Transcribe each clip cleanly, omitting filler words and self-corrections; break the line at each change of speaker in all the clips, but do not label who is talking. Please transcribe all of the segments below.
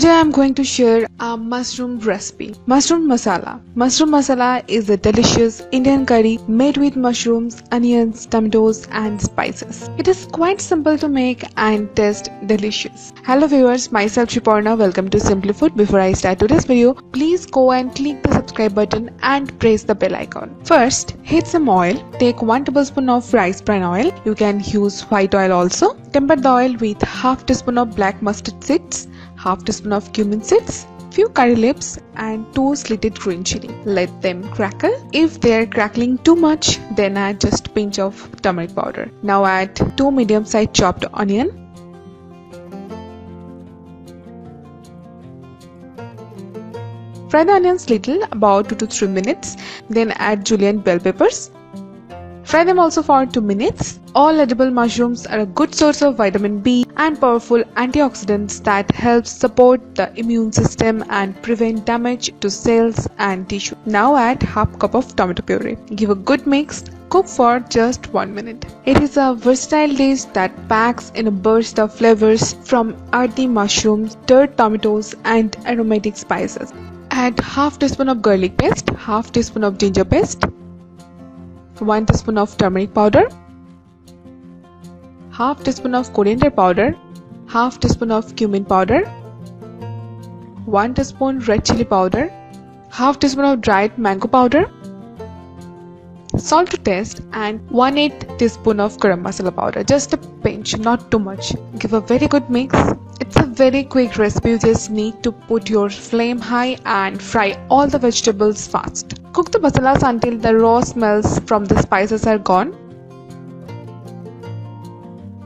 Today I am going to share a mushroom recipe. Mushroom Masala. Mushroom Masala is a delicious Indian curry made with mushrooms, onions, tomatoes and spices. It is quite simple to make and taste delicious. Hello viewers, myself Shiporna. Welcome to Simply Food. Before I start today's video, please go and click the subscribe button and press the bell icon. First, heat some oil. Take 1 tablespoon of rice bran oil. You can use white oil also. Temper the oil with half teaspoon of black mustard seeds, half teaspoon of cumin seeds, few curry leaves and 2 slitted green chili. Let them crackle. If they are crackling too much, then add just a pinch of turmeric powder. Now add 2 medium-sized chopped onion. Fry the onions little, about 2 to 3 minutes. Then add julienned bell peppers. Fry them also for 2 minutes. All edible mushrooms are a good source of vitamin B and powerful antioxidants that help support the immune system and prevent damage to cells and tissue. Now add half cup of tomato puree. Give a good mix. Cook for just 1 minute. It is a versatile dish that packs in a burst of flavors from earthy mushrooms, tart tomatoes and aromatic spices. Add half teaspoon of garlic paste, half teaspoon of ginger paste, 1 teaspoon of turmeric powder, half teaspoon of coriander powder, half teaspoon of cumin powder, 1 teaspoon red chilli powder, half teaspoon of dried mango powder, salt to taste and 1/8 teaspoon of Garam Masala powder, just a pinch, not too much. Give a very good mix. It's a very quick recipe. You just need to put your flame high and fry all the vegetables fast. Cook the masalas until the raw smells from the spices are gone.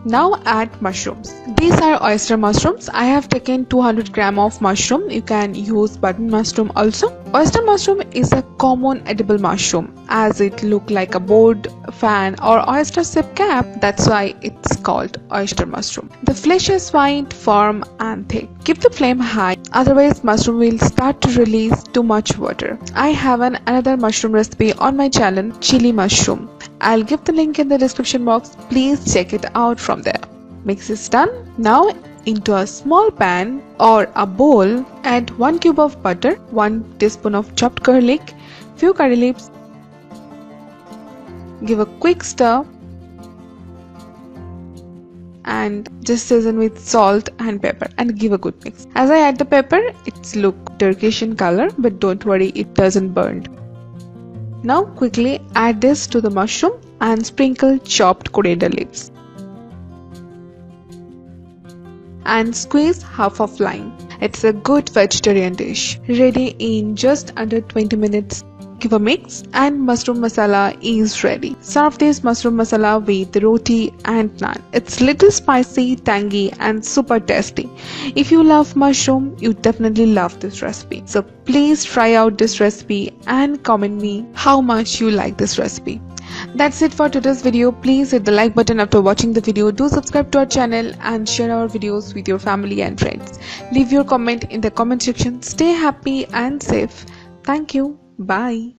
Now add mushrooms. These are oyster mushrooms. I have taken 200 gram of mushroom. You can use button mushroom also. Oyster mushroom is a common edible mushroom as it looks like a board, fan or oyster shaped cap. That's why it's called oyster mushroom. The flesh is white, firm and thick. Keep the flame high, otherwise mushroom will start to release too much water. I have another mushroom recipe on my channel, Chilli Mushroom. I'll give the link in the description box. Please check it out from there. Mix is done. Now into a small pan or a bowl, add 1 cube of butter, 1 teaspoon of chopped garlic, few curry leaves. Give a quick stir and just season with salt and pepper and give a good mix. As I add the pepper, it's look turkish in color, but don't worry, it doesn't burn. Now quickly add this to the mushroom and sprinkle chopped coriander leaves. And squeeze half of lime. It's a good vegetarian dish. Ready in just under 20 minutes. Give a mix and mushroom masala is ready. Serve this mushroom masala with roti and naan. It's little spicy, tangy and super tasty. If you love mushroom, you definitely love this recipe. So please try out this recipe and comment me how much you like this recipe. That's it for today's video. Please hit the like button after watching the video. Do subscribe to our channel and share our videos with your family and friends. Leave your comment in the comment section. Stay happy and safe. Thank you. Bye.